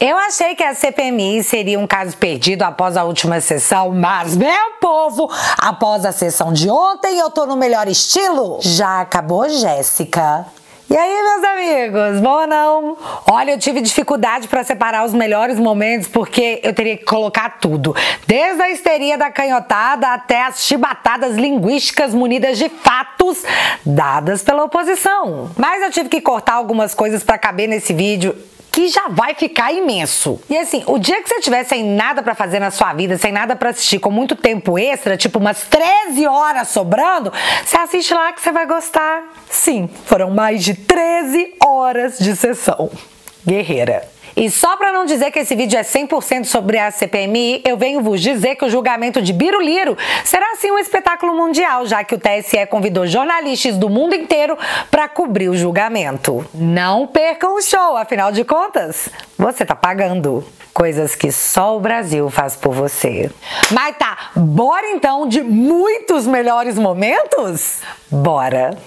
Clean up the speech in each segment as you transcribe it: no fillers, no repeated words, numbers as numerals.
Eu achei que a CPMI seria um caso perdido após a última sessão, mas, meu povo, após a sessão de ontem, eu tô no melhor estilo. Já acabou, Jéssica? E aí, meus amigos, bom ou não? Olha, eu tive dificuldade para separar os melhores momentos porque eu teria que colocar tudo. Desde a histeria da canhotada até as chibatadas linguísticas munidas de fatos dadas pela oposição. Mas eu tive que cortar algumas coisas para caber nesse vídeo, que já vai ficar imenso. E assim, o dia que você tiver sem nada pra fazer na sua vida, sem nada pra assistir, com muito tempo extra, tipo umas 13 horas sobrando, você assiste lá que você vai gostar. Sim, foram mais de 13 horas de sessão. Guerreira. E só pra não dizer que esse vídeo é 100% sobre a CPMI, eu venho vos dizer que o julgamento de Biruliro será sim um espetáculo mundial, já que o TSE convidou jornalistas do mundo inteiro pra cobrir o julgamento. Não percam o show, afinal de contas, você tá pagando. Coisas que só o Brasil faz por você. Mas tá, bora então de muitos melhores momentos? Bora!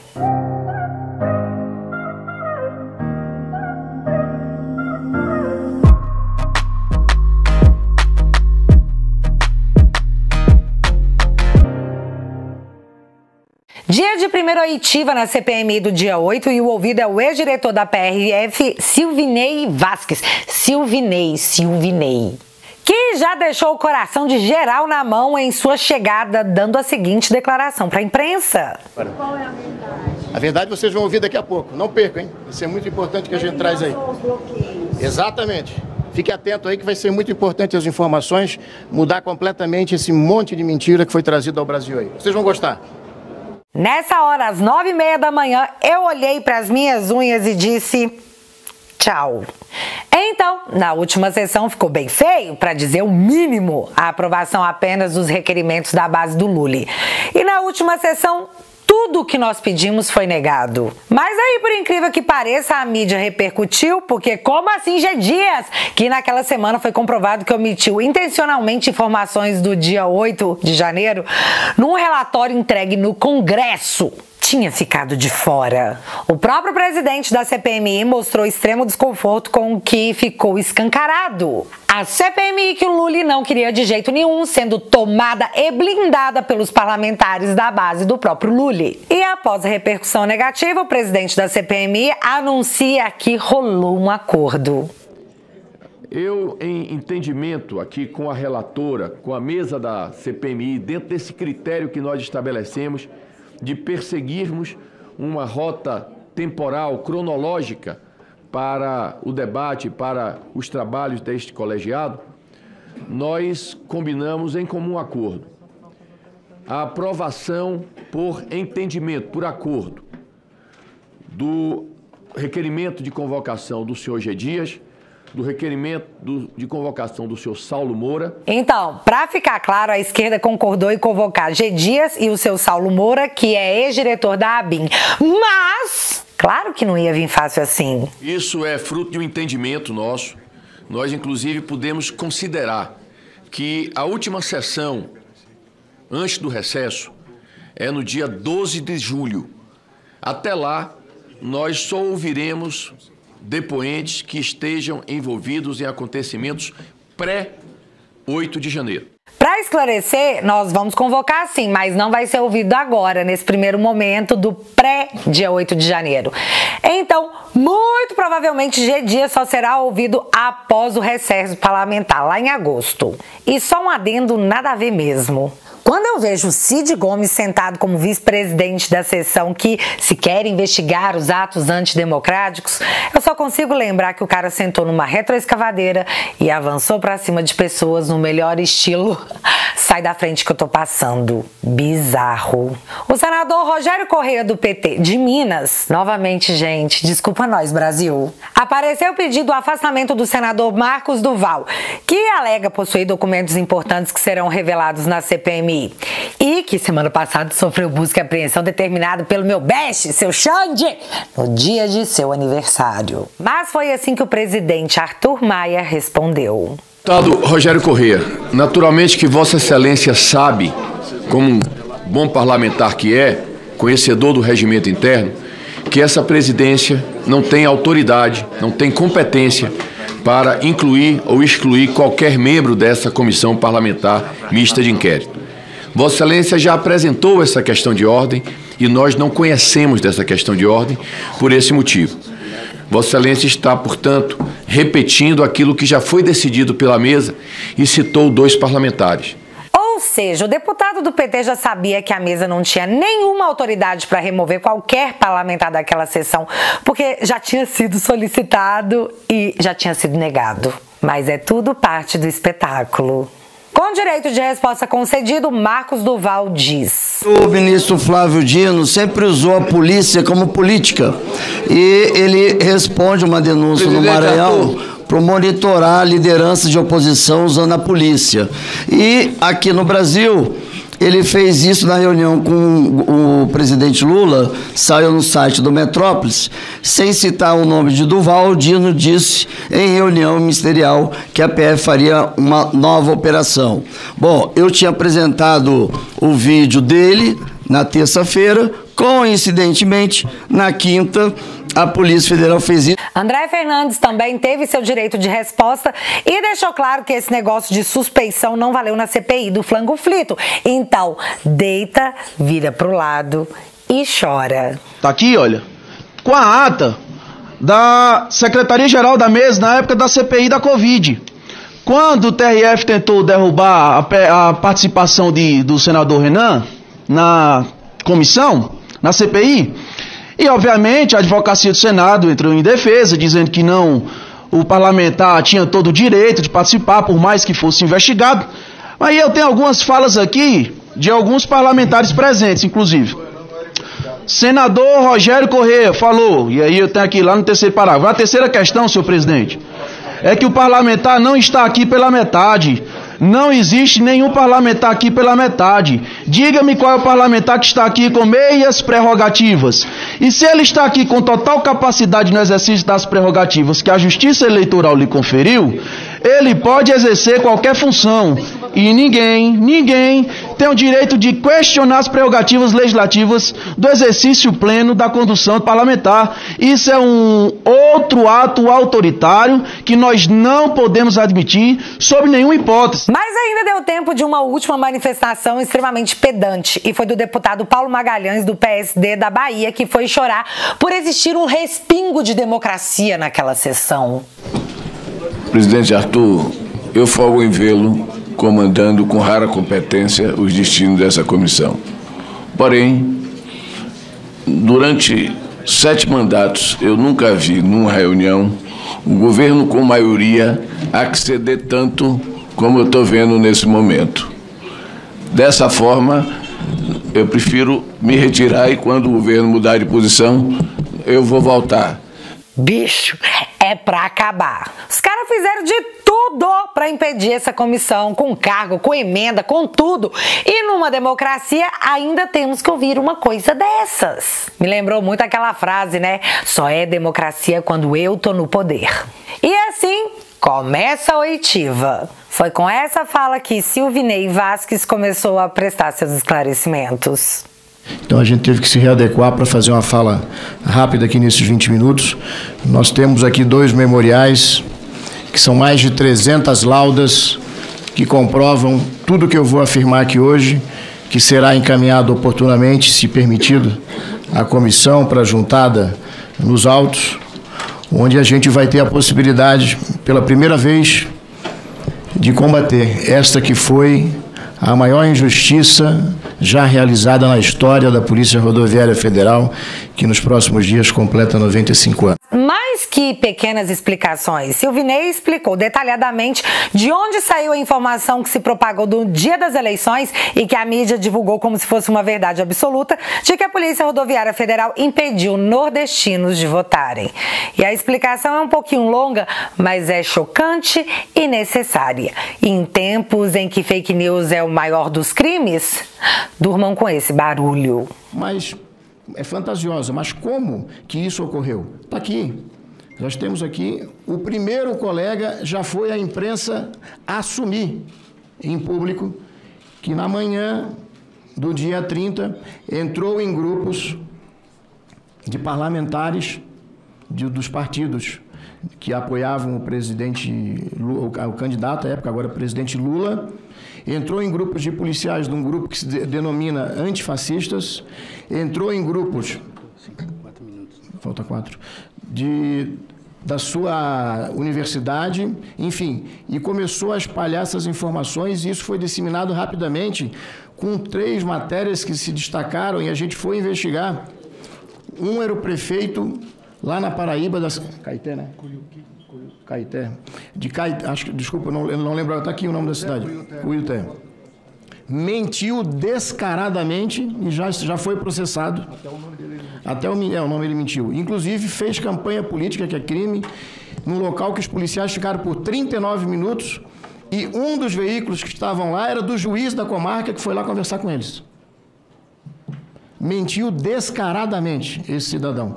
Dia de primeira oitiva na CPMI do dia 8 e o ouvido é o ex-diretor da PRF, Silvinei Vasquez. Silvinei. Que já deixou o coração de geral na mão em sua chegada, dando a seguinte declaração para a imprensa. Qual é a verdade? A verdade vocês vão ouvir daqui a pouco. Não percam, hein? Isso é muito importante que a gente traz aí. Os bloqueios. Exatamente. Fique atento aí que vai ser muito importante as informações, mudar completamente esse monte de mentira que foi trazido ao Brasil aí. Vocês vão gostar. Nessa hora, às 9h30 da manhã, eu olhei para as minhas unhas e disse tchau. Então, na última sessão ficou bem feio, para dizer o mínimo, a aprovação apenas dos requerimentos da base do Lully. E na última sessão, tudo o que nós pedimos foi negado. Mas aí, por incrível que pareça, a mídia repercutiu, porque como assim G. Dias, que naquela semana foi comprovado que omitiu intencionalmente informações do dia 8 de janeiro, num relatório entregue no Congresso, tinha ficado de fora. O próprio presidente da CPMI mostrou extremo desconforto com o que ficou escancarado. A CPMI que o Lully não queria de jeito nenhum, sendo tomada e blindada pelos parlamentares da base do próprio Lully. E após a repercussão negativa, o presidente da CPMI anuncia que rolou um acordo. Eu, em entendimento aqui com a relatora, com a mesa da CPMI, dentro desse critério que nós estabelecemos, de perseguirmos uma rota temporal, cronológica para o debate, para os trabalhos deste colegiado, nós combinamos em comum acordo a aprovação por entendimento, por acordo, do requerimento de convocação do senhor G. Dias, do requerimento de convocação do senhor Saulo Moura. Então, para ficar claro, a esquerda concordou em convocar G. Dias e o seu Saulo Moura, que é ex-diretor da ABIN. Mas, claro que não ia vir fácil assim. Isso é fruto de um entendimento nosso. Nós, inclusive, podemos considerar que a última sessão, antes do recesso, é no dia 12 de julho. Até lá, nós só ouviremos depoentes que estejam envolvidos em acontecimentos pré-8 de janeiro. Para esclarecer, nós vamos convocar sim, mas não vai ser ouvido agora, nesse primeiro momento do pré-dia 8 de janeiro. Então, muito provavelmente G. Dias só será ouvido após o recesso parlamentar, lá em agosto. E só um adendo nada a ver mesmo. Quando eu vejo Cid Gomes sentado como vice-presidente da sessão que se quer investigar os atos antidemocráticos, eu só consigo lembrar que o cara sentou numa retroescavadeira e avançou pra cima de pessoas no melhor estilo sai da frente que eu tô passando. Bizarro. O senador Rogério Correia do PT de Minas, novamente, gente, desculpa nós, Brasil, apareceu pedindo o afastamento do senador Marcos Duval, que alega possuir documentos importantes que serão revelados na CPMI. E que semana passada sofreu busca e apreensão determinado pelo meu best, seu Xande, no dia de seu aniversário. Mas foi assim que o presidente Arthur Maia respondeu. Deputado Rogério Correia, naturalmente que Vossa Excelência sabe, como um bom parlamentar que é, conhecedor do regimento interno, que essa presidência não tem autoridade, não tem competência para incluir ou excluir qualquer membro dessa comissão parlamentar mista de inquérito. Vossa Excelência já apresentou essa questão de ordem e nós não conhecemos dessa questão de ordem por esse motivo. Vossa Excelência está, portanto, repetindo aquilo que já foi decidido pela mesa e citou 2 parlamentares. Ou seja, o deputado do PT já sabia que a mesa não tinha nenhuma autoridade para remover qualquer parlamentar daquela sessão, porque já tinha sido solicitado e já tinha sido negado. Mas é tudo parte do espetáculo. Com direito de resposta concedido, Marcos Duval diz: O ministro Flávio Dino sempre usou a polícia como política e ele responde uma denúncia no Maranhão para monitorar a liderança de oposição usando a polícia. E aqui no Brasil, ele fez isso na reunião com o presidente Lula, saiu no site do Metrópolis, sem citar o nome de Duval. O Dino disse em reunião ministerial que a PF faria uma nova operação. Bom, eu tinha apresentado o vídeo dele na terça-feira, coincidentemente, na quinta, a Polícia Federal fez isso. André Fernandes também teve seu direito de resposta e deixou claro que esse negócio de suspeição não valeu na CPI do flango frito. Então, deita, vira pro lado e chora. Tá aqui, olha, com a ata da Secretaria-Geral da Mesa na época da CPI da Covid. Quando o TRF tentou derrubar a participação do senador Renan na comissão, na CPI, e obviamente a advocacia do Senado entrou em defesa, dizendo que não, o parlamentar tinha todo o direito de participar, por mais que fosse investigado. Aí eu tenho algumas falas aqui de alguns parlamentares presentes, inclusive. Senador Rogério Correia falou, e aí eu tenho aqui lá no terceiro parágrafo. A terceira questão, senhor presidente, é que o parlamentar não está aqui pela metade. Não existe nenhum parlamentar aqui pela metade. Diga-me qual é o parlamentar que está aqui com meias prerrogativas. E se ele está aqui com total capacidade no exercício das prerrogativas que a Justiça Eleitoral lhe conferiu, ele pode exercer qualquer função. E ninguém tem o direito de questionar as prerrogativas legislativas do exercício pleno da condução parlamentar. Isso é um outro ato autoritário que nós não podemos admitir sob nenhuma hipótese. Mas ainda deu tempo de uma última manifestação extremamente pedante, e foi do deputado Paulo Magalhães, do PSD da Bahia, que foi chorar por existir um respingo de democracia naquela sessão. Presidente Arthur, eu folgo em vê-lo comandando com rara competência os destinos dessa comissão. Porém, durante 7 mandatos, eu nunca vi, numa reunião, o governo com maioria acceder tanto como eu estou vendo nesse momento. Dessa forma, eu prefiro me retirar e quando o governo mudar de posição, eu vou voltar. Bicho, é pra acabar. Os caras fizeram de tudo pra impedir essa comissão, com cargo, com emenda, com tudo. E numa democracia ainda temos que ouvir uma coisa dessas. Me lembrou muito aquela frase, né? Só é democracia quando eu tô no poder. E assim começa a oitiva. Foi com essa fala que Silvinei Vasquez começou a prestar seus esclarecimentos. Então a gente teve que se readequar para fazer uma fala rápida aqui nesses 20 minutos. Nós temos aqui 2 memoriais, que são mais de 300 laudas, que comprovam tudo que eu vou afirmar aqui hoje, que será encaminhado oportunamente, se permitido, à comissão para juntada nos autos, onde a gente vai ter a possibilidade, pela primeira vez, de combater esta que foi a maior injustiça já realizada na história da Polícia Rodoviária Federal, que nos próximos dias completa 95 anos. Mais que pequenas explicações, Silvinei explicou detalhadamente de onde saiu a informação que se propagou no dia das eleições e que a mídia divulgou como se fosse uma verdade absoluta, de que a Polícia Rodoviária Federal impediu nordestinos de votarem. E a explicação é um pouquinho longa, mas é chocante e necessária. Em tempos em que fake news é o maior dos crimes, durmam com esse barulho. Mas é fantasiosa, mas como que isso ocorreu? Está aqui. Nós temos aqui, o primeiro colega já foi à imprensa assumir em público que na manhã do dia 30 entrou em grupos de parlamentares dos partidos que apoiavam o presidente, o candidato à época, agora presidente Lula, entrou em grupos de policiais de um grupo que se denomina antifascistas, entrou em grupos, falta 4, da sua universidade, enfim, e começou a espalhar essas informações, e isso foi disseminado rapidamente, com 3 matérias que se destacaram, e a gente foi investigar. Um era o prefeito lá na Paraíba, Caeté, né? Caeté. Desculpa, eu não lembro, está aqui o nome da cidade. Cuiuté. Mentiu descaradamente e já foi processado. Até o nome ele mentiu. Inclusive fez campanha política, que é crime, num local que os policiais ficaram por 39 minutos e um dos veículos que estavam lá era do juiz da comarca que foi lá conversar com eles. Mentiu descaradamente esse cidadão.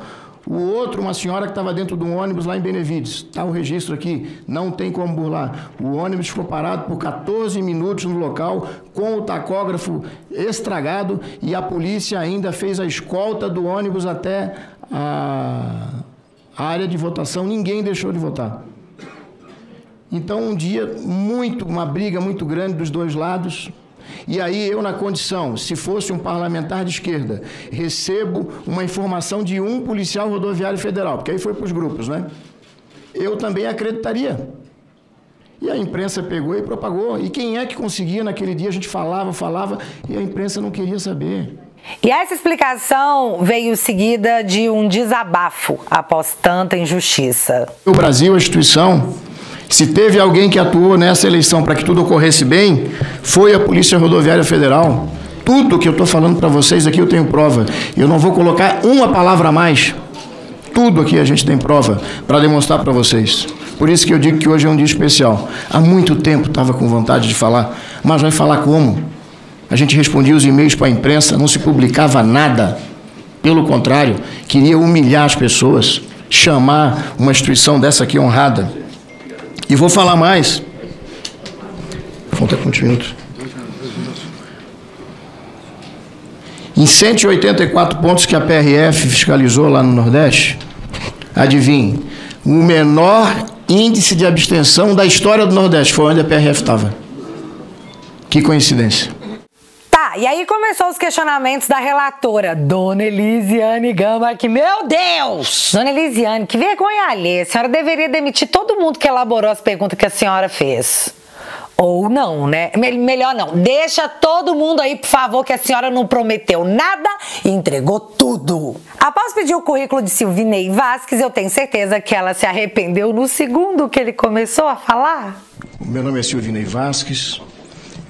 O outro, uma senhora que estava dentro de um ônibus lá em Benevides. Está o registro aqui, não tem como burlar. O ônibus ficou parado por 14 minutos no local, com o tacógrafo estragado, e a polícia ainda fez a escolta do ônibus até a área de votação. Ninguém deixou de votar. Então, um dia, uma briga muito grande dos dois lados. E aí eu, na condição, se fosse um parlamentar de esquerda, recebo uma informação de um policial rodoviário federal, porque aí foi para os grupos, né? Eu também acreditaria. E a imprensa pegou e propagou. E quem é que conseguia naquele dia? A gente falava, e a imprensa não queria saber. E essa explicação veio seguida de um desabafo após tanta injustiça. O Brasil, a instituição... Se teve alguém que atuou nessa eleição para que tudo ocorresse bem, foi a Polícia Rodoviária Federal. Tudo que eu estou falando para vocês aqui eu tenho prova. Eu não vou colocar uma palavra a mais. Tudo aqui a gente tem prova para demonstrar para vocês. Por isso que eu digo que hoje é um dia especial. Há muito tempo estava com vontade de falar, mas vai falar como? A gente respondia os e-mails para a imprensa, não se publicava nada. Pelo contrário, queria humilhar as pessoas, chamar uma instituição dessa aqui honrada. E vou falar mais. Falta quantos minutos? Em 184 pontos que a PRF fiscalizou lá no Nordeste, adivinhe, o menor índice de abstenção da história do Nordeste foi onde a PRF estava. Que coincidência. Tá, e aí começou os questionamentos da relatora, Dona Elisiane Gama, que, meu Deus! Dona Elisiane, que vergonha alheia, a senhora deveria demitir todo mundo que elaborou as perguntas que a senhora fez. Ou não, né? Melhor não. Deixa todo mundo aí, por favor, que a senhora não prometeu nada e entregou tudo. Após pedir o currículo de Silvinei Vasquez, eu tenho certeza que ela se arrependeu no segundo que ele começou a falar. Meu nome é Silvinei Vasquez.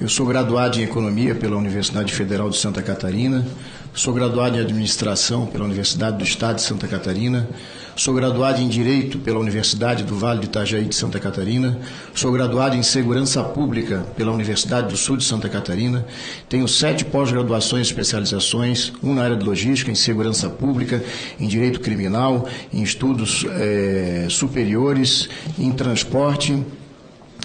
Eu sou graduado em Economia pela Universidade Federal de Santa Catarina, sou graduado em Administração pela Universidade do Estado de Santa Catarina, sou graduado em Direito pela Universidade do Vale do Itajaí de Santa Catarina, sou graduado em Segurança Pública pela Universidade do Sul de Santa Catarina, tenho 7 pós-graduações e especializações, uma na área de Logística, em Segurança Pública, em Direito Criminal, em Estudos Superiores, em Transporte,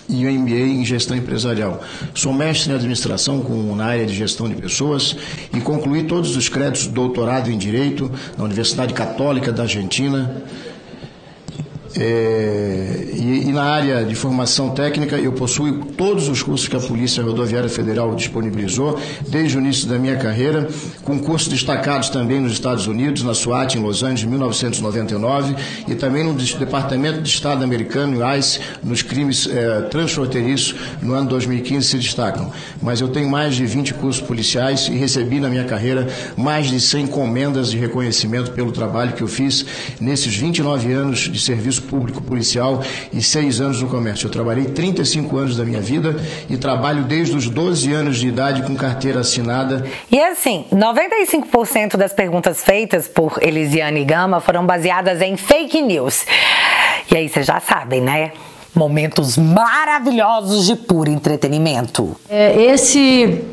e o MBA em Gestão Empresarial. Sou mestre em Administração na área de Gestão de Pessoas e concluí todos os créditos de doutorado em Direito na Universidade Católica da Argentina. E na área de formação técnica eu possuo todos os cursos que a Polícia Rodoviária Federal disponibilizou desde o início da minha carreira, com cursos destacados também nos Estados Unidos, na SWAT em Los Angeles em 1999 e também no Departamento de Estado americano, ICE, nos crimes transfronteiriços no ano 2015 se destacam. Mas eu tenho mais de 20 cursos policiais e recebi na minha carreira mais de 100 encomendas de reconhecimento pelo trabalho que eu fiz nesses 29 anos de serviço público policial e 6 anos no comércio. Eu trabalhei 35 anos da minha vida e trabalho desde os 12 anos de idade com carteira assinada. E assim, 95% das perguntas feitas por Elisiane Gama foram baseadas em fake news. E aí vocês já sabem, né? Momentos maravilhosos de puro entretenimento. Esse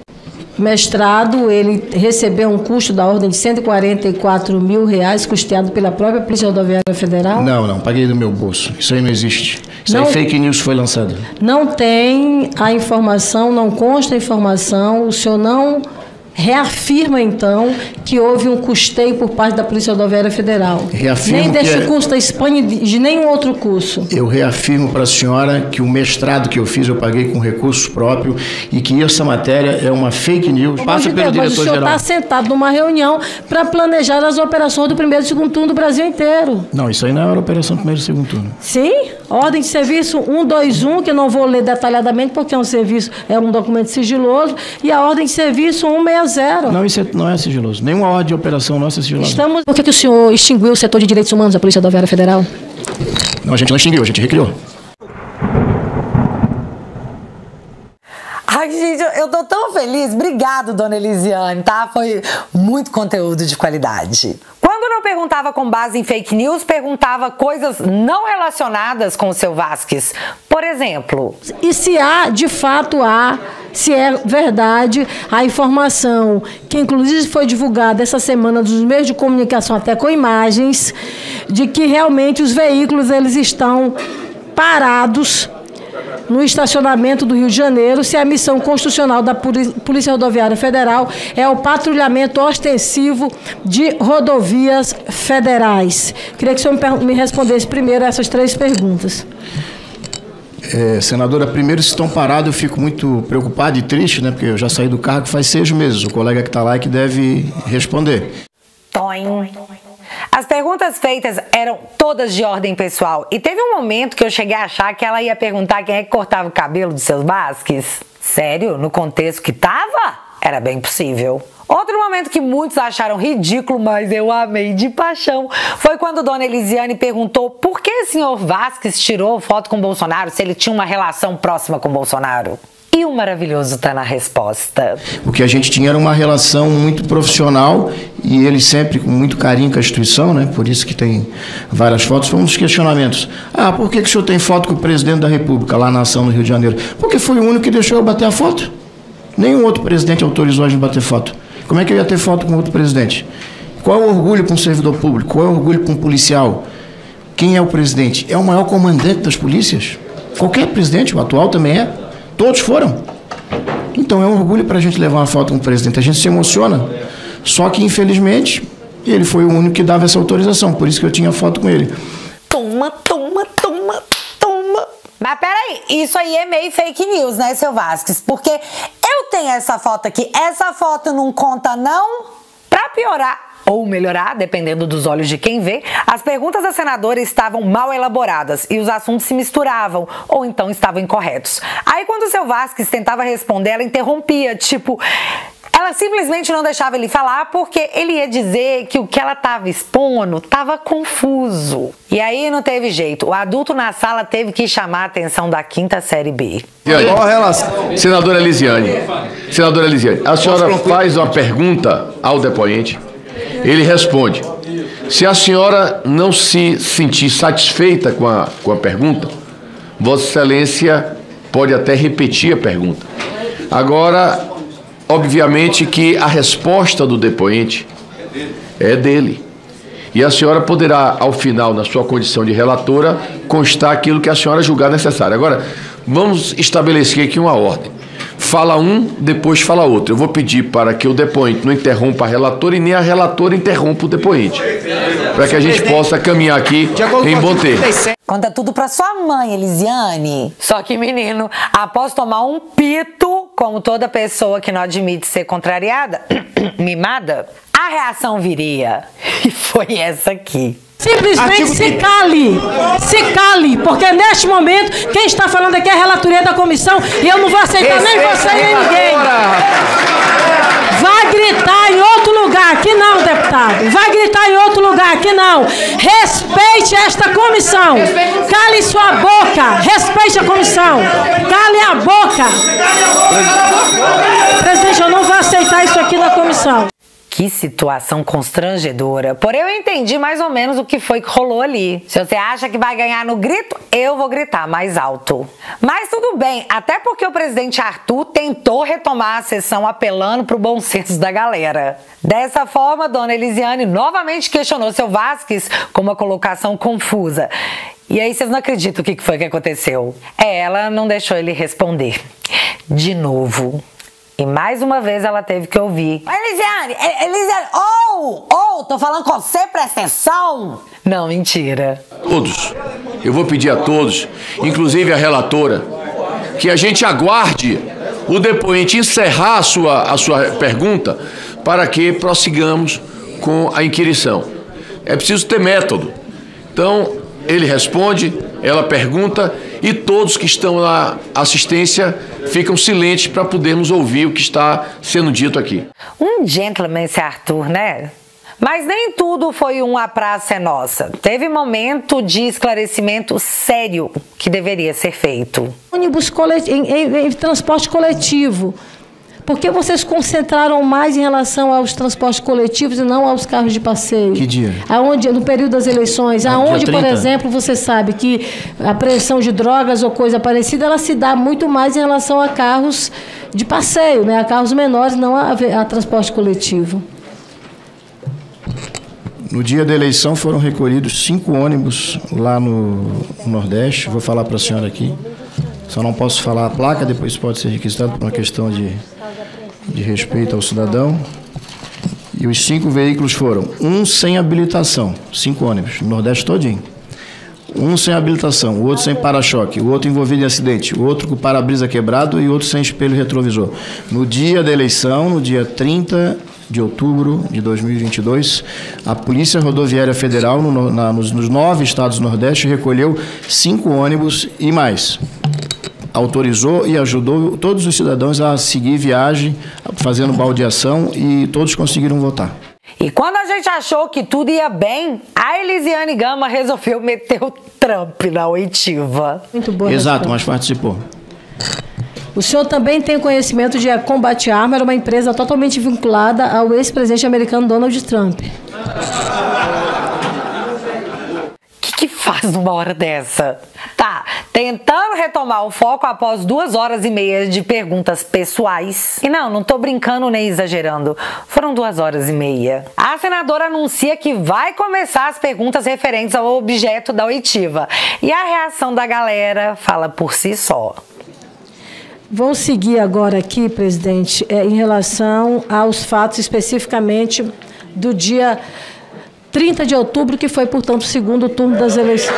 mestrado, ele recebeu um custo da ordem de R$144 mil, custeado pela própria Polícia Rodoviária Federal? Não, paguei do meu bolso. Isso aí não existe. Isso aí fake news foi lançado. Não tem a informação, não consta a informação, o senhor não reafirma, então, que houve um custeio por parte da Polícia Rodoviária Federal. Reafirmo nem deste curso da Espanha e de nenhum outro curso. Eu reafirmo para a senhora que o mestrado que eu fiz eu paguei com recurso próprio e que essa matéria é uma fake news. Passa pelo diretor-geral. O senhor está sentado numa reunião para planejar as operações do primeiro e segundo turno do Brasil inteiro. Não, isso aí não era operação do primeiro e segundo turno. Sim, ordem de serviço 121, que eu não vou ler detalhadamente porque é um documento sigiloso, e a ordem de serviço 160. Não, isso não é sigiloso. Nenhuma ordem de operação nossa é sigilosa. Por que o senhor extinguiu o setor de direitos humanos da Polícia Rodoviária Federal? Não, a gente não extinguiu, a gente recriou. Ai, gente, eu tô tão feliz. Obrigado, dona Elisiane, tá? Foi muito conteúdo de qualidade. Quando não perguntava com base em fake news, perguntava coisas não relacionadas com o seu Vasquez. Por exemplo... E se há, de fato se é verdade a informação que inclusive foi divulgada essa semana dos meios de comunicação, até com imagens, de que realmente os veículos eles estão parados no estacionamento do Rio de Janeiro, se a missão constitucional da Polícia Rodoviária Federal é o patrulhamento ostensivo de rodovias federais. Queria que o senhor me respondesse primeiro essas 3 perguntas. Senadora, primeiro, se estão parados, eu fico muito preocupado e triste, né? Porque eu já saí do cargo faz 6 meses. O colega que está lá é que deve responder. As perguntas feitas eram todas de ordem pessoal. E teve um momento que eu cheguei a achar que ela ia perguntar quem é que cortava o cabelo dos seus Vasquez. Sério? No contexto que tava? Era bem possível. Outro momento que muitos acharam ridículo, mas eu amei de paixão, foi quando dona Elisiane perguntou por que o senhor Vasquez tirou foto com Bolsonaro se ele tinha uma relação próxima com Bolsonaro. E o maravilhoso tá na resposta. O que a gente tinha era uma relação muito profissional e ele sempre com muito carinho com a instituição, né? Por isso que tem várias fotos. Foi um dos questionamentos. Por que o senhor tem foto com o presidente da República lá na ação no Rio de Janeiro? Porque foi o único que deixou eu bater a foto. Nenhum outro presidente autorizou a gente bater foto. Como é que eu ia ter foto com outro presidente? Qual é o orgulho para um servidor público? Qual é o orgulho para um policial? Quem é o presidente? É o maior comandante das polícias? Qualquer presidente, o atual também é. Todos foram. Então é um orgulho para a gente levar uma foto com o presidente. A gente se emociona. Só que, infelizmente, ele foi o único que dava essa autorização. Por isso que eu tinha foto com ele. Toma. Mas peraí, isso aí é meio fake news, né, seu Vasquez? Porque eu tenho essa foto aqui. Essa foto não conta, não? Pra piorar ou melhorar, dependendo dos olhos de quem vê, as perguntas da senadora estavam mal elaboradas e os assuntos se misturavam ou então estavam incorretos. Aí quando o seu Vasquez tentava responder, ela interrompia, tipo... Ela simplesmente não deixava ele falar porque ele ia dizer que o que ela estava expondo estava confuso. E aí não teve jeito. O adulto na sala teve que chamar a atenção da 5ª série B. Qual a relação? Senadora Elisiane, a senhora faz uma pergunta ao depoente, ele responde. Se a senhora não se sentir satisfeita com a pergunta, Vossa Excelência pode até repetir a pergunta. Agora... Obviamente que a resposta do depoente é dele. E a senhora poderá, ao final, na sua condição de relatora, constar aquilo que a senhora julgar necessário. Agora, vamos estabelecer aqui uma ordem. Fala um, depois fala outro. Eu vou pedir para que o depoente não interrompa a relatora e nem a relatora interrompa o depoente. Para que a gente possa caminhar aqui em bom tempo. Conta tudo pra sua mãe, Elisiane. Só que, menino, após tomar um pito, como toda pessoa que não admite ser contrariada, mimada, a reação viria. E foi essa aqui. Simplesmente se cale, porque neste momento quem está falando aqui é a relatoria da comissão e eu não vou aceitar nem você nem ninguém. Vai gritar em outro lugar, aqui não, deputado. Vai gritar em outro lugar, aqui não. Respeite esta comissão. Cale sua boca. Respeite a comissão. Cale a boca. Presidente, eu não vou aceitar isso aqui na comissão. Que situação constrangedora. Porém, eu entendi mais ou menos o que foi que rolou ali. Se você acha que vai ganhar no grito, eu vou gritar mais alto. Mas tudo bem, até porque o presidente Arthur tentou retomar a sessão apelando pro bom senso da galera. Dessa forma, dona Elisiane novamente questionou seu Vasquez com uma colocação confusa. E aí vocês não acreditam o que foi que aconteceu. Ela não deixou ele responder. De novo. E mais uma vez ela teve que ouvir: Elisiane, tô falando com você, presta atenção. Não, mentira. Todos, eu vou pedir a todos, inclusive a relatora, que a gente aguarde o depoente encerrar a sua pergunta para que prossigamos com a inquirição. É preciso ter método. Então, ele responde, ela pergunta e todos que estão na assistência ficam silentes para podermos ouvir o que está sendo dito aqui. Um gentleman esse Arthur, né? Mas nem tudo foi uma praça é nossa. Teve momento de esclarecimento sério que deveria ser feito. Ônibus em transporte coletivo. Por que vocês concentraram mais em relação aos transportes coletivos e não aos carros de passeio? Que dia? Aonde, no período das eleições, aonde, por exemplo, você sabe que a apreensão de drogas ou coisa parecida, ela se dá muito mais em relação a carros de passeio, né? A carros menores, não a transporte coletivo. No dia da eleição foram recolhidos 5 ônibus lá no Nordeste. Vou falar para a senhora aqui. Só não posso falar a placa, depois pode ser requisitado por uma questão de respeito ao cidadão. E os 5 veículos foram: um sem habilitação, 5 ônibus, no Nordeste todinho. Um sem habilitação, o outro sem para-choque, o outro envolvido em acidente, o outro com para-brisa quebrado e outro sem espelho retrovisor. No dia da eleição, no dia 30 de outubro de 2022, a Polícia Rodoviária Federal, nos 9 estados do Nordeste, recolheu 5 ônibus e mais. Autorizou e ajudou todos os cidadãos a seguir viagem, fazendo baldeação, e todos conseguiram votar. E quando a gente achou que tudo ia bem, a Elisiane Gama resolveu meter o Trump na oitiva. Muito bom. Exato, mas participou. O senhor também tem conhecimento de a Combat Arms era uma empresa totalmente vinculada ao ex-presidente americano Donald Trump. O que faz numa hora dessa? Tá, tentando retomar o foco após 2 horas e meia de perguntas pessoais. E não tô brincando nem exagerando. Foram 2 horas e meia. A senadora anuncia que vai começar as perguntas referentes ao objeto da oitiva. E a reação da galera fala por si só. Vou seguir agora aqui, presidente, em relação aos fatos especificamente do dia 30 de outubro, que foi, portanto, o segundo turno das eleições.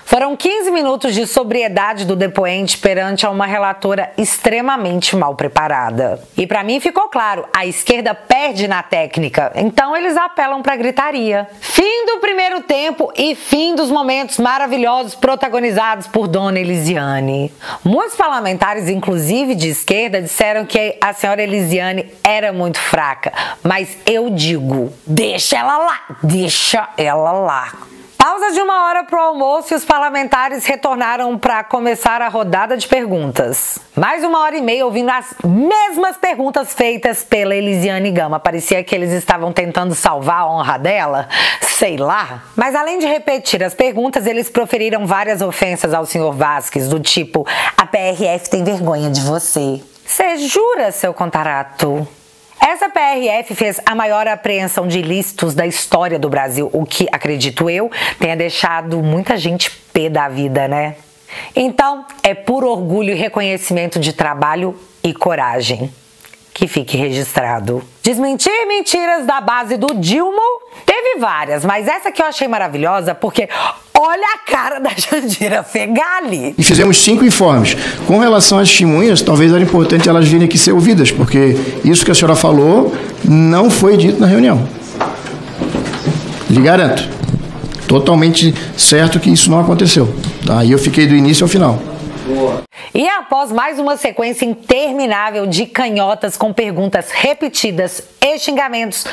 Foram 15 minutos de sobriedade do depoente perante a uma relatora extremamente mal preparada. E para mim ficou claro, a esquerda perde na técnica, então eles apelam para gritaria. Fim do primeiro tempo e fim dos momentos maravilhosos protagonizados por Dona Elisiane. Muitos parlamentares, inclusive de esquerda, disseram que a senhora Elisiane era muito fraca, mas eu digo, deixa ela lá. Pausa de 1 hora para o almoço e os parlamentares retornaram para começar a rodada de perguntas. Mais 1 hora e meia ouvindo as mesmas perguntas feitas pela Elisiane Gama. Parecia que eles estavam tentando salvar a honra dela, sei lá. Mas além de repetir as perguntas, eles proferiram várias ofensas ao senhor Vasquez, do tipo: a PRF tem vergonha de você. Você jura, seu contrato? Essa PRF fez a maior apreensão de ilícitos da história do Brasil, o que, acredito eu, tenha deixado muita gente pé da vida, né? Então, é por orgulho e reconhecimento de trabalho e coragem. Que fique registrado. Desmentir mentiras da base do Dilma teve várias, mas essa que eu achei maravilhosa porque olha a cara da Jandira Fegali. E fizemos 5 informes. Com relação às testemunhas, talvez era importante elas virem aqui ser ouvidas, porque isso que a senhora falou não foi dito na reunião. Lhe garanto. Totalmente certo que isso não aconteceu. Tá? E eu fiquei do início ao final. E após mais uma sequência interminável de canhotas com perguntas repetidas e xingamentos,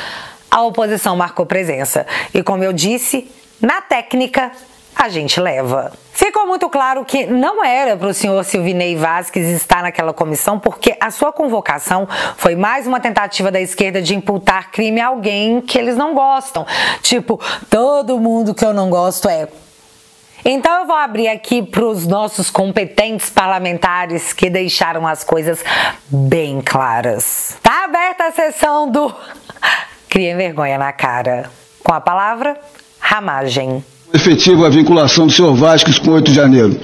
a oposição marcou presença. E como eu disse, na técnica, a gente leva. Ficou muito claro que não era para o senhor Silvinei Vasquez estar naquela comissão, porque a sua convocação foi mais uma tentativa da esquerda de imputar crime a alguém que eles não gostam. Tipo, todo mundo que eu não gosto é... Então eu vou abrir aqui para os nossos competentes parlamentares que deixaram as coisas bem claras. Tá aberta a sessão do Criem Vergonha na Cara. Com a palavra, Ramagem. Efetiva a vinculação do senhor Vasquez com 8 de janeiro.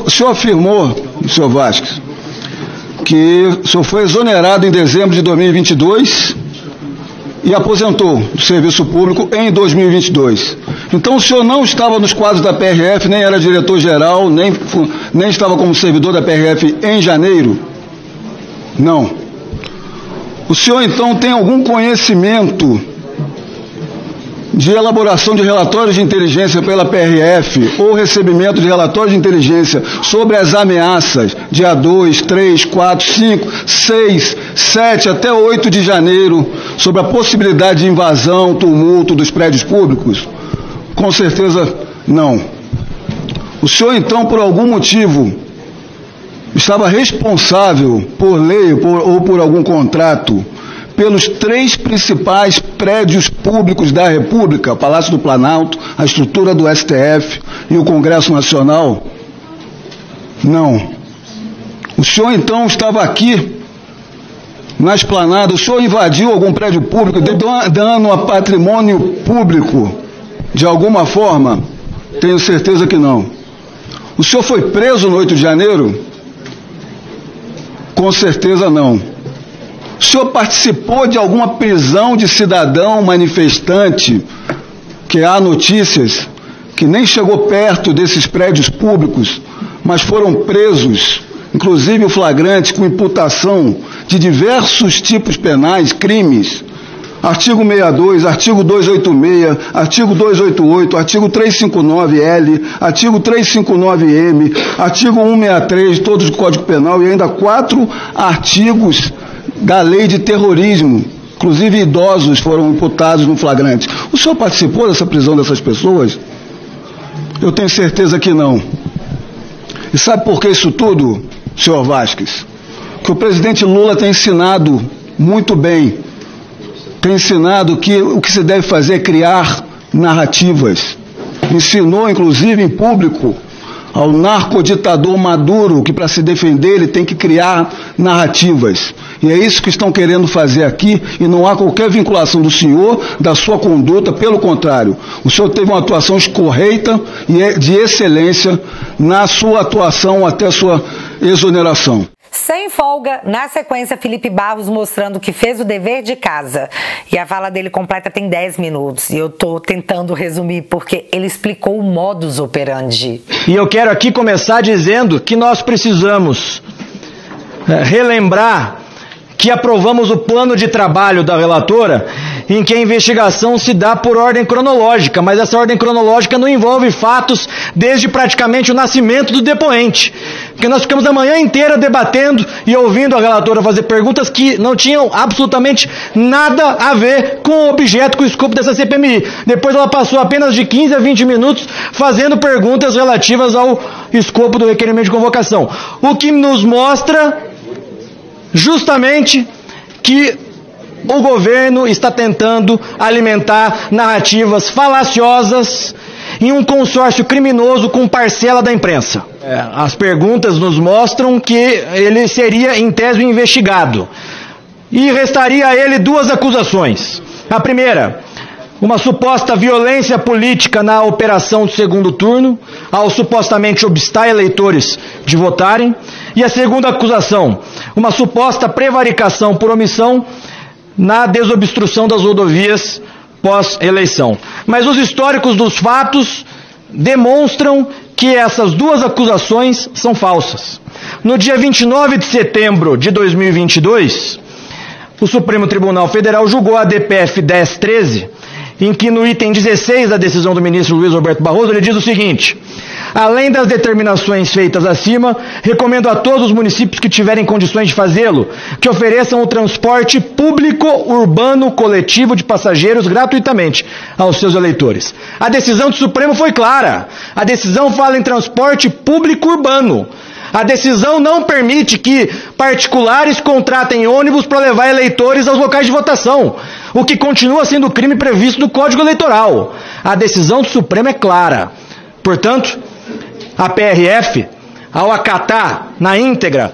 O senhor afirmou, senhor Vasquez, que o senhor foi exonerado em dezembro de 2022 e aposentou do serviço público em 2022. Então o senhor não estava nos quadros da PRF, nem era diretor-geral, nem estava como servidor da PRF em janeiro? Não. O senhor então tem algum conhecimento de elaboração de relatórios de inteligência pela PRF ou recebimento de relatórios de inteligência sobre as ameaças dia 2, 3, 4, 5, 6, 7 até 8 de janeiro sobre a possibilidade de invasão, tumulto dos prédios públicos? Com certeza não. O senhor então, por algum motivo, estava responsável por lei ou por algum contrato pelos 3 principais prédios públicos da República, Palácio do Planalto, a estrutura do STF e o Congresso Nacional? Não. O senhor então estava aqui na esplanada, o senhor invadiu algum prédio público, deu dano a patrimônio público de alguma forma? Tenho certeza que não. O senhor foi preso no 8 de janeiro? Com certeza não. O senhor participou de alguma prisão de cidadão manifestante, que há notícias que nem chegou perto desses prédios públicos, mas foram presos, inclusive o flagrante, com imputação de diversos tipos penais, crimes? Artigo 62, artigo 286, artigo 288, artigo 359L, artigo 359M, artigo 163, todos do Código Penal, e ainda 4 artigos da lei de terrorismo, inclusive idosos foram imputados no flagrante. O senhor participou dessa prisão dessas pessoas? Eu tenho certeza que não. E sabe por que isso tudo, senhor Vasques? Que o presidente Lula tem ensinado muito bem, tem ensinado que o que se deve fazer é criar narrativas. Ensinou, inclusive, em público, ao narcoditador Maduro, que para se defender ele tem que criar narrativas. E é isso que estão querendo fazer aqui, e não há qualquer vinculação do senhor, da sua conduta, pelo contrário. O senhor teve uma atuação escorreita e de excelência na sua atuação até a sua exoneração. Sem folga, na sequência, Felipe Barros mostrando que fez o dever de casa. E a fala dele completa tem 10 minutos. E eu tô tentando resumir porque ele explicou o modus operandi. E eu quero aqui começar dizendo que nós precisamos relembrar que aprovamos o plano de trabalho da relatora, em que a investigação se dá por ordem cronológica, mas essa ordem cronológica não envolve fatos desde praticamente o nascimento do depoente. Porque nós ficamos a manhã inteira debatendo e ouvindo a relatora fazer perguntas que não tinham absolutamente nada a ver com o objeto, com o escopo dessa CPMI. Depois ela passou apenas de 15 a 20 minutos fazendo perguntas relativas ao escopo do requerimento de convocação. O que nos mostra justamente que o governo está tentando alimentar narrativas falaciosas em um consórcio criminoso com parcela da imprensa. As perguntas nos mostram que ele seria, em tese, investigado. E restaria a ele 2 acusações. A primeira, uma suposta violência política na operação do segundo turno, ao supostamente obstar eleitores de votarem. E a segunda acusação, uma suposta prevaricação por omissão na desobstrução das rodovias pós-eleição. Mas os históricos dos fatos demonstram que essas 2 acusações são falsas. No dia 29 de setembro de 2022, o Supremo Tribunal Federal julgou a DPF 1013, em que no item 16 da decisão do ministro Luiz Roberto Barroso, ele diz o seguinte: além das determinações feitas acima, recomendo a todos os municípios que tiverem condições de fazê-lo, que ofereçam o transporte público urbano coletivo de passageiros gratuitamente aos seus eleitores. A decisão do Supremo foi clara. A decisão fala em transporte público urbano. A decisão não permite que particulares contratem ônibus para levar eleitores aos locais de votação, o que continua sendo crime previsto no Código Eleitoral. A decisão do Supremo é clara. Portanto, a PRF, ao acatar na íntegra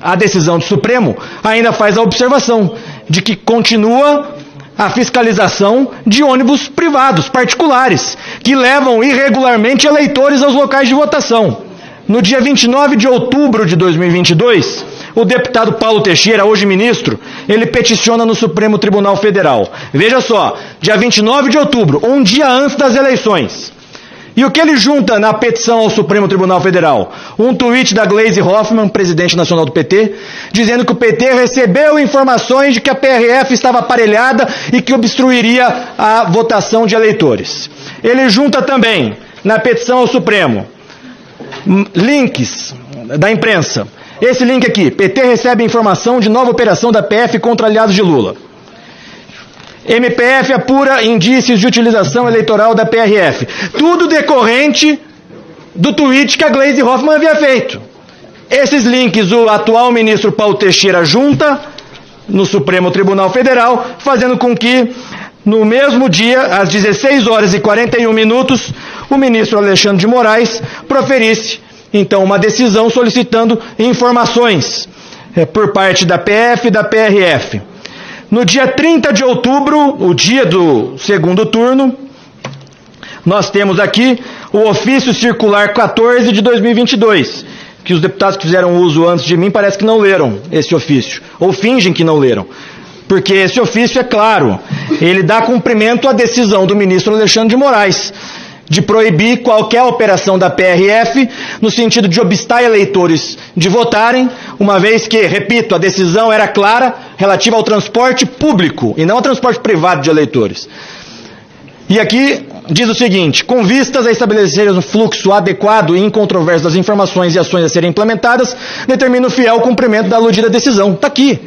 a decisão do Supremo, ainda faz a observação de que continua a fiscalização de ônibus privados, particulares, que levam irregularmente eleitores aos locais de votação. No dia 29 de outubro de 2022, o deputado Paulo Teixeira, hoje ministro, ele peticiona no Supremo Tribunal Federal. Veja só, dia 29 de outubro, um dia antes das eleições. E o que ele junta na petição ao Supremo Tribunal Federal? Um tweet da Gleisi Hoffmann, presidente nacional do PT, dizendo que o PT recebeu informações de que a PRF estava aparelhada e que obstruiria a votação de eleitores. Ele junta também, na petição ao Supremo, links da imprensa. Esse link aqui, PT recebe informação de nova operação da PF contra aliados de Lula. MPF apura indícios de utilização eleitoral da PRF. Tudo decorrente do tweet que a Gleisi Hoffmann havia feito. Esses links o atual ministro Paulo Teixeira junta no Supremo Tribunal Federal, fazendo com que, no mesmo dia, às 16 horas e 41 minutos, o ministro Alexandre de Moraes proferisse, então, uma decisão solicitando informações por parte da PF e da PRF. No dia 30 de outubro, o dia do segundo turno, nós temos aqui o ofício circular 14 de 2022, que os deputados que fizeram uso antes de mim parece que não leram esse ofício, ou fingem que não leram. Porque esse ofício, é claro, ele dá cumprimento à decisão do ministro Alexandre de Moraes, de proibir qualquer operação da PRF no sentido de obstar eleitores de votarem, uma vez que, repito, a decisão era clara relativa ao transporte público e não ao transporte privado de eleitores. E aqui diz o seguinte: com vistas a estabelecer um fluxo adequado e incontroverso das informações e ações a serem implementadas, determina o fiel cumprimento da aludida decisão. Está aqui.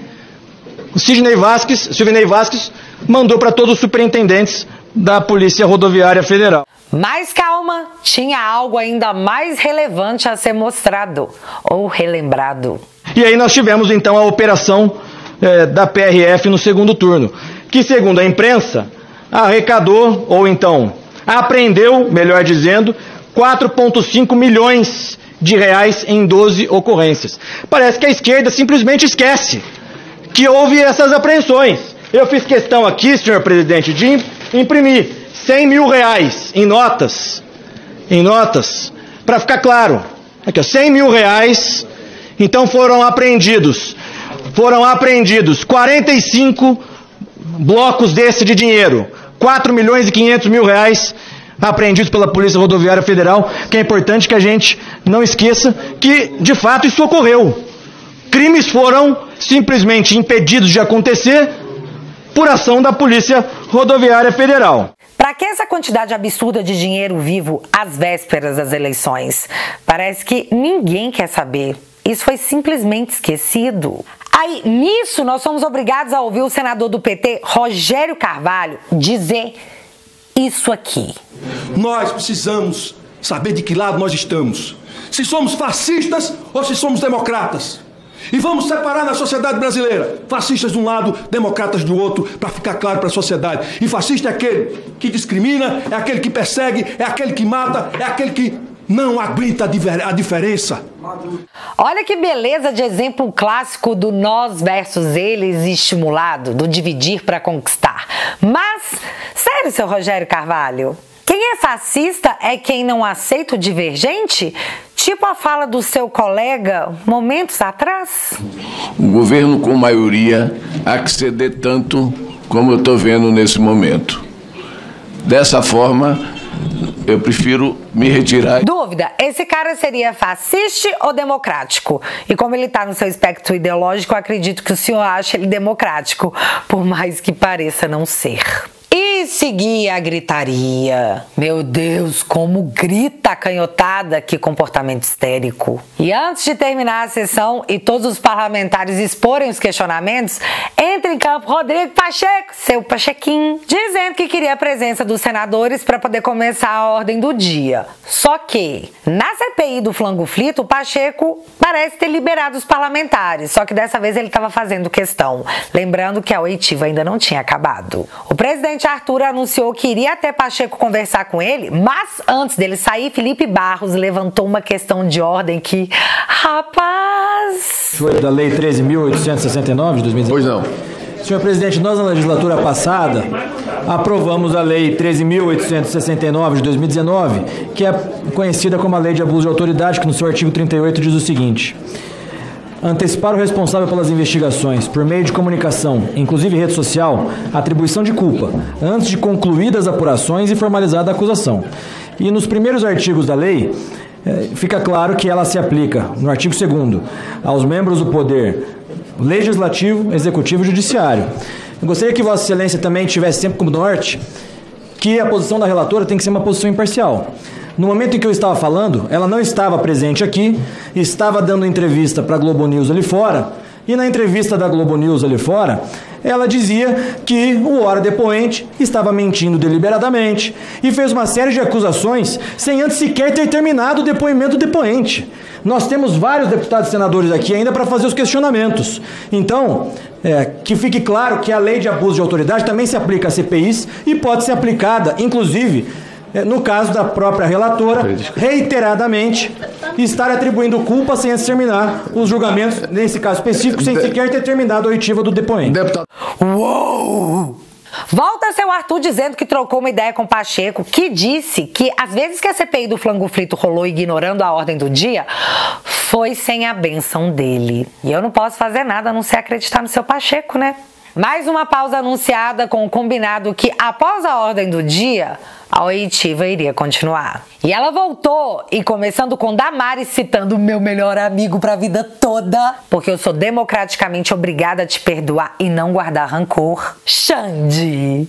O Silvinei Vasquez mandou para todos os superintendentes da Polícia Rodoviária Federal. Mas calma, tinha algo ainda mais relevante a ser mostrado ou relembrado. E aí nós tivemos então a operação da PRF no segundo turno, que segundo a imprensa arrecadou, ou então apreendeu, melhor dizendo, 4,5 milhões de reais em 12 ocorrências. Parece que a esquerda simplesmente esquece que houve essas apreensões. Eu fiz questão aqui, senhor presidente, de imprimir 100 mil reais em notas, para ficar claro. Aqui, ó, 100 mil reais, então foram apreendidos 45 blocos desse de dinheiro, 4 milhões e 500 mil reais apreendidos pela Polícia Rodoviária Federal, que é importante que a gente não esqueça que, de fato, isso ocorreu. Crimes foram simplesmente impedidos de acontecer por ação da Polícia Rodoviária Federal. Para que essa quantidade absurda de dinheiro vivo às vésperas das eleições? Parece que ninguém quer saber. Isso foi simplesmente esquecido. Aí, nisso, nós somos obrigados a ouvir o senador do PT, Rogério Carvalho, dizer isso aqui. Nós precisamos saber de que lado nós estamos. Se somos fascistas ou se somos democratas. E vamos separar na sociedade brasileira fascistas de um lado, democratas do outro, para ficar claro para a sociedade. E fascista é aquele que discrimina, é aquele que persegue, é aquele que mata, é aquele que não aguenta a diferença. Olha que beleza de exemplo clássico do nós versus eles estimulado, do dividir para conquistar. Mas, sério, seu Rogério Carvalho? Quem é fascista é quem não aceita o divergente? Tipo a fala do seu colega momentos atrás? O governo com maioria há que ceder tanto como eu estou vendo nesse momento. Dessa forma, eu prefiro me retirar. Dúvida, esse cara seria fascista ou democrático? E como ele está no seu espectro ideológico, eu acredito que o senhor acha ele democrático, por mais que pareça não ser. E seguia a gritaria. Meu Deus, como grita a canhotada, que comportamento histérico. E antes de terminar a sessão e todos os parlamentares exporem os questionamentos, entra em campo Rodrigo Pacheco, seu Pachequinho, dizendo que queria a presença dos senadores para poder começar a ordem do dia. Só que, na CPI do flango frito, o Pacheco parece ter liberado os parlamentares, só que dessa vez ele estava fazendo questão, lembrando que a oitiva ainda não tinha acabado. O presidente Arthur anunciou que iria até Pacheco conversar com ele, mas antes dele sair, Felipe Barros levantou uma questão de ordem que, rapaz... Foi da Lei 13.869 de 2019? Pois não. Senhor presidente, nós na legislatura passada aprovamos a Lei 13.869 de 2019, que é conhecida como a Lei de Abuso de Autoridade, que no seu artigo 38 diz o seguinte: antecipar o responsável pelas investigações, por meio de comunicação, inclusive rede social, atribuição de culpa, antes de concluídas apurações e formalizada a acusação. E nos primeiros artigos da lei, fica claro que ela se aplica, no artigo 2º, aos membros do Poder Legislativo, Executivo e Judiciário. Eu gostaria que Vossa Excelência também tivesse sempre como norte que a posição da relatora tem que ser uma posição imparcial. No momento em que eu estava falando, ela não estava presente aqui, estava dando entrevista para a Globo News ali fora, e na entrevista da Globo News ali fora, ela dizia que o ora depoente estava mentindo deliberadamente e fez uma série de acusações sem antes sequer ter terminado o depoimento do depoente. Nós temos vários deputados e senadores aqui ainda para fazer os questionamentos. Então, que fique claro que a lei de abuso de autoridade também se aplica a CPIs e pode ser aplicada, inclusive, no caso da própria relatora, reiteradamente, estar atribuindo culpa sem antes terminar os julgamentos, nesse caso específico, sem sequer ter terminado a oitiva do depoente. Uou! Volta seu Arthur dizendo que trocou uma ideia com Pacheco, que disse que às vezes que a CPI do flango frito rolou ignorando a ordem do dia, foi sem a bênção dele. E eu não posso fazer nada a não ser acreditar no seu Pacheco, né? Mais uma pausa anunciada com o combinado que, após a ordem do dia, a oitiva iria continuar. E ela voltou, e começando com Damares citando o meu melhor amigo pra vida toda, porque eu sou democraticamente obrigada a te perdoar e não guardar rancor. Xande!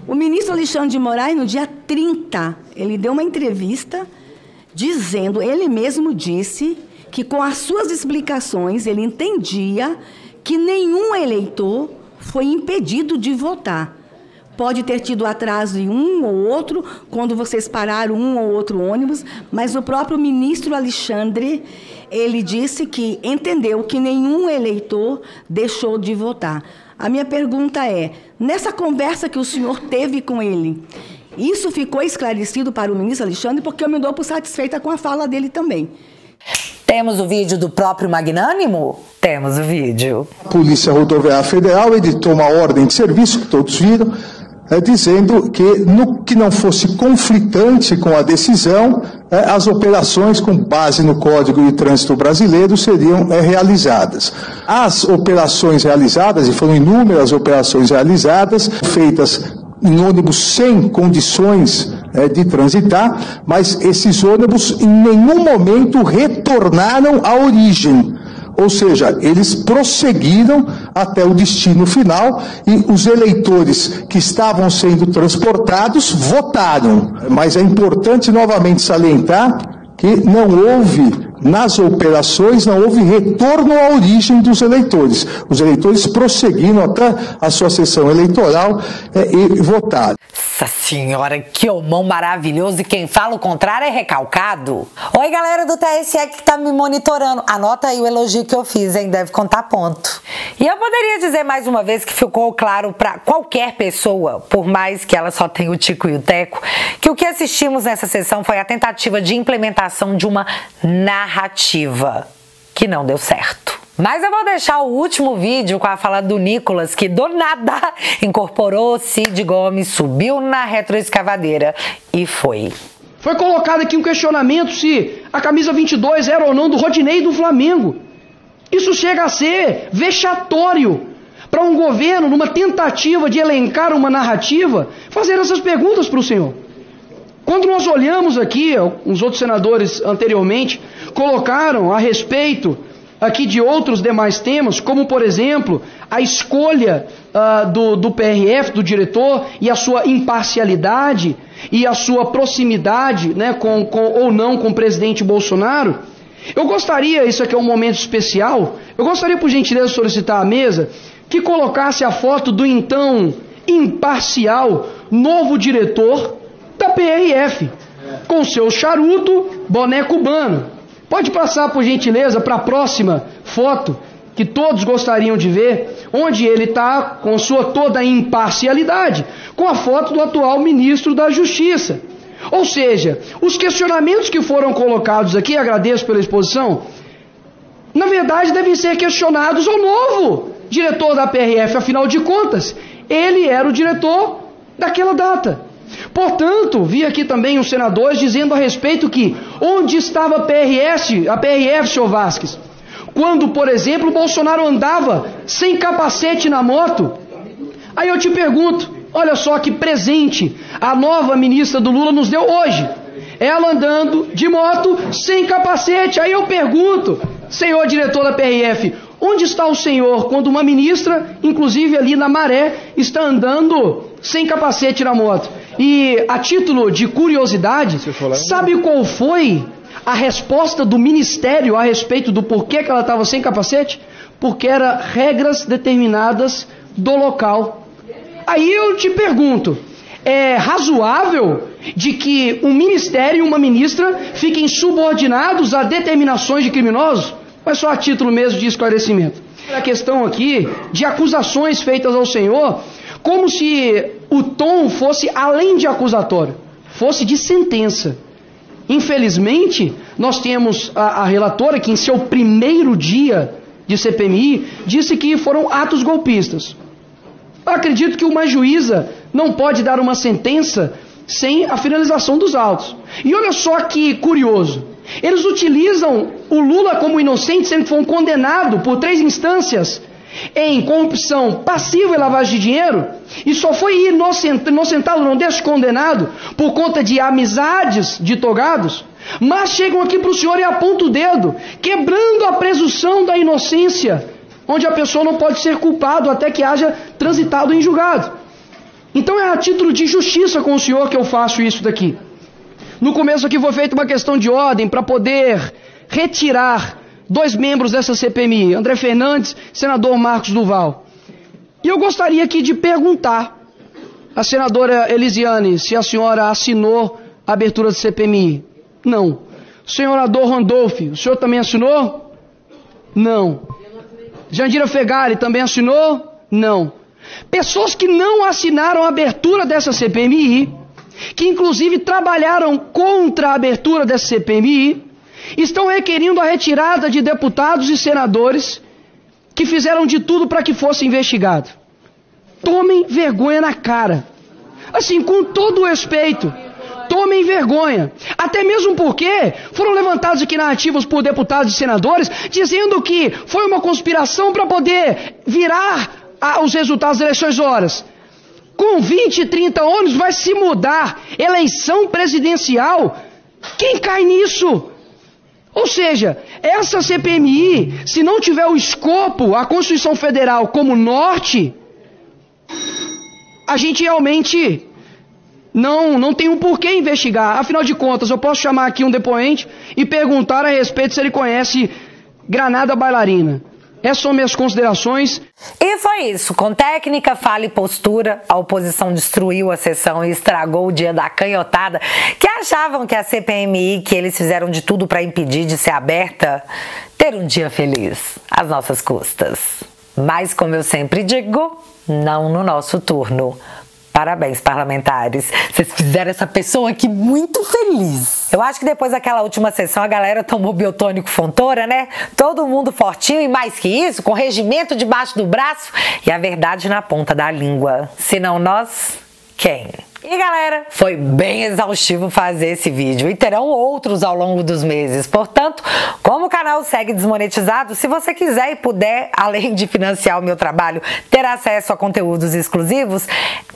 O ministro Alexandre de Moraes, no dia 30, ele deu uma entrevista dizendo, ele mesmo disse, que com as suas explicações ele entendia que nenhum eleitor foi impedido de votar. Pode ter tido atraso em um ou outro, quando vocês pararam um ou outro ônibus, mas o próprio ministro Alexandre, ele disse que entendeu que nenhum eleitor deixou de votar. A minha pergunta é, nessa conversa que o senhor teve com ele, isso ficou esclarecido para o ministro Alexandre, porque eu me dou por satisfeita com a fala dele também. Temos o vídeo do próprio Magnânimo? Temos o vídeo. A Polícia Rodoviária Federal editou uma ordem de serviço, que todos viram, dizendo que, no que não fosse conflitante com a decisão, as operações com base no Código de Trânsito Brasileiro seriam realizadas. As operações realizadas, e foram inúmeras operações realizadas, feitas em ônibus sem condições de transitar, mas esses ônibus em nenhum momento retornaram à origem. Ou seja, eles prosseguiram até o destino final e os eleitores que estavam sendo transportados votaram. Mas é importante novamente salientar que não houve, nas operações, não houve retorno à origem dos eleitores. Os eleitores prosseguiram até a sua sessão eleitoral e votaram. Nossa senhora, que homão maravilhoso, e quem fala o contrário é recalcado. Oi, galera do TSE que tá me monitorando, anota aí o elogio que eu fiz, hein, deve contar ponto. E eu poderia dizer mais uma vez que ficou claro para qualquer pessoa, por mais que ela só tenha o Tico e o Teco, que o que assistimos nessa sessão foi a tentativa de implementação de uma narrativa que não deu certo. Mas eu vou deixar o último vídeo com a fala do Nicolas, que do nada incorporou Cid Gomes, subiu na retroescavadeira e foi. Foi colocado aqui um questionamento se a camisa 22 era ou não do Rodinei do Flamengo. Isso chega a ser vexatório para um governo, numa tentativa de elencar uma narrativa, fazer essas perguntas para o senhor. Quando nós olhamos aqui, os outros senadores anteriormente colocaram a respeito aqui de outros demais temas, como por exemplo, a escolha do PRF, do diretor, e a sua imparcialidade e a sua proximidade, né, ou não com o presidente Bolsonaro. Eu gostaria, isso aqui é um momento especial, eu gostaria por gentileza solicitar à mesa que colocasse a foto do então imparcial novo diretor da PRF, com seu charuto, boné cubano. Pode passar, por gentileza, para a próxima foto, que todos gostariam de ver, onde ele está com sua toda imparcialidade, com a foto do atual ministro da Justiça. Ou seja, os questionamentos que foram colocados aqui, agradeço pela exposição, na verdade devem ser questionados ao novo diretor da PRF, afinal de contas, ele era o diretor daquela data. Portanto, vi aqui também os senadores dizendo a respeito que onde estava a PRF, senhor Vasquez, quando, por exemplo, o Bolsonaro andava sem capacete na moto. Aí eu te pergunto, olha só que presente a nova ministra do Lula nos deu hoje. Ela andando de moto sem capacete. Aí eu pergunto, senhor diretor da PRF, onde está o senhor quando uma ministra, inclusive ali na Maré, está andando sem capacete na moto? E a título de curiosidade, sabe qual foi a resposta do Ministério a respeito do porquê que ela estava sem capacete? Porque eram regras determinadas do local. Aí eu te pergunto, é razoável de que um ministério e uma ministra fiquem subordinados a determinações de criminosos? Mas só a título mesmo de esclarecimento. A questão aqui de acusações feitas ao senhor, como se o tom fosse além de acusatório, fosse de sentença. Infelizmente, nós temos a relatora que em seu primeiro dia de CPMI disse que foram atos golpistas. Eu acredito que uma juíza não pode dar uma sentença sem a finalização dos autos. E olha só que curioso. Eles utilizam o Lula como inocente, sendo que foi condenado por 3 instâncias em corrupção passiva e lavagem de dinheiro, e só foi inocentado, não descondenado, por conta de amizades de togados, mas chegam aqui para o senhor e apontam o dedo, quebrando a presunção da inocência, onde a pessoa não pode ser culpado até que haja transitado em julgado. Então é a título de justiça com o senhor que eu faço isso daqui. No começo aqui foi feita uma questão de ordem para poder retirar 2 membros dessa CPMI, André Fernandes, senador Marcos Duval. E eu gostaria aqui de perguntar à senadora Elisiane se a senhora assinou a abertura da CPMI. Não. Senador Randolph, o senhor também assinou? Não. Jandira Fegali também assinou? Não. Pessoas que não assinaram a abertura dessa CPMI, que inclusive trabalharam contra a abertura dessa CPMI, estão requerindo a retirada de deputados e senadores que fizeram de tudo para que fosse investigado. Tomem vergonha na cara. Assim, com todo o respeito, tomem vergonha. Até mesmo porque foram levantados aqui narrativas por deputados e senadores dizendo que foi uma conspiração para poder virar os resultados das eleições. Horas. Com 20, 30 anos vai se mudar eleição presidencial. Quem cai nisso? Ou seja, essa CPMI, se não tiver o escopo, a Constituição Federal como norte, a gente realmente não tem um porquê investigar. Afinal de contas, eu posso chamar aqui um depoente e perguntar a respeito se ele conhece Granada Bailarina. Essas são minhas considerações. E foi isso. Com técnica, fala e postura, a oposição destruiu a sessão e estragou o dia da canhotada, que achavam que a CPMI, que eles fizeram de tudo para impedir de ser aberta, ter um dia feliz, às nossas custas. Mas, como eu sempre digo, não no nosso turno. Parabéns, parlamentares. Vocês fizeram essa pessoa aqui muito feliz. Eu acho que depois daquela última sessão a galera tomou biotônico Fontoura, né? Todo mundo fortinho e mais que isso, com regimento debaixo do braço e a verdade na ponta da língua. Se não nós, quem? E galera, foi bem exaustivo fazer esse vídeo e terão outros ao longo dos meses. Portanto, como o canal segue desmonetizado, se você quiser e puder, além de financiar o meu trabalho, ter acesso a conteúdos exclusivos,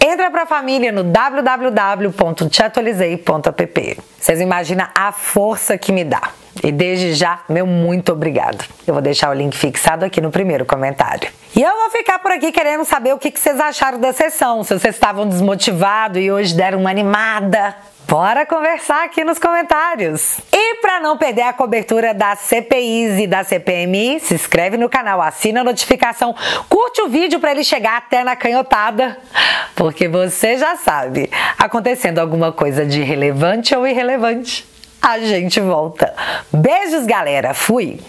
entra pra família no www.teatualizei.app. Vocês imaginam a força que me dá. E desde já, meu muito obrigado. Eu vou deixar o link fixado aqui no primeiro comentário. E eu vou ficar por aqui querendo saber o que vocês acharam da sessão. Se vocês estavam desmotivados e hoje deram uma animada. Bora conversar aqui nos comentários. E para não perder a cobertura das CPIs e da CPMI, se inscreve no canal, assina a notificação, curte o vídeo para ele chegar até na canhotada, porque você já sabe, acontecendo alguma coisa de relevante ou irrelevante, a gente volta. Beijos, galera. Fui!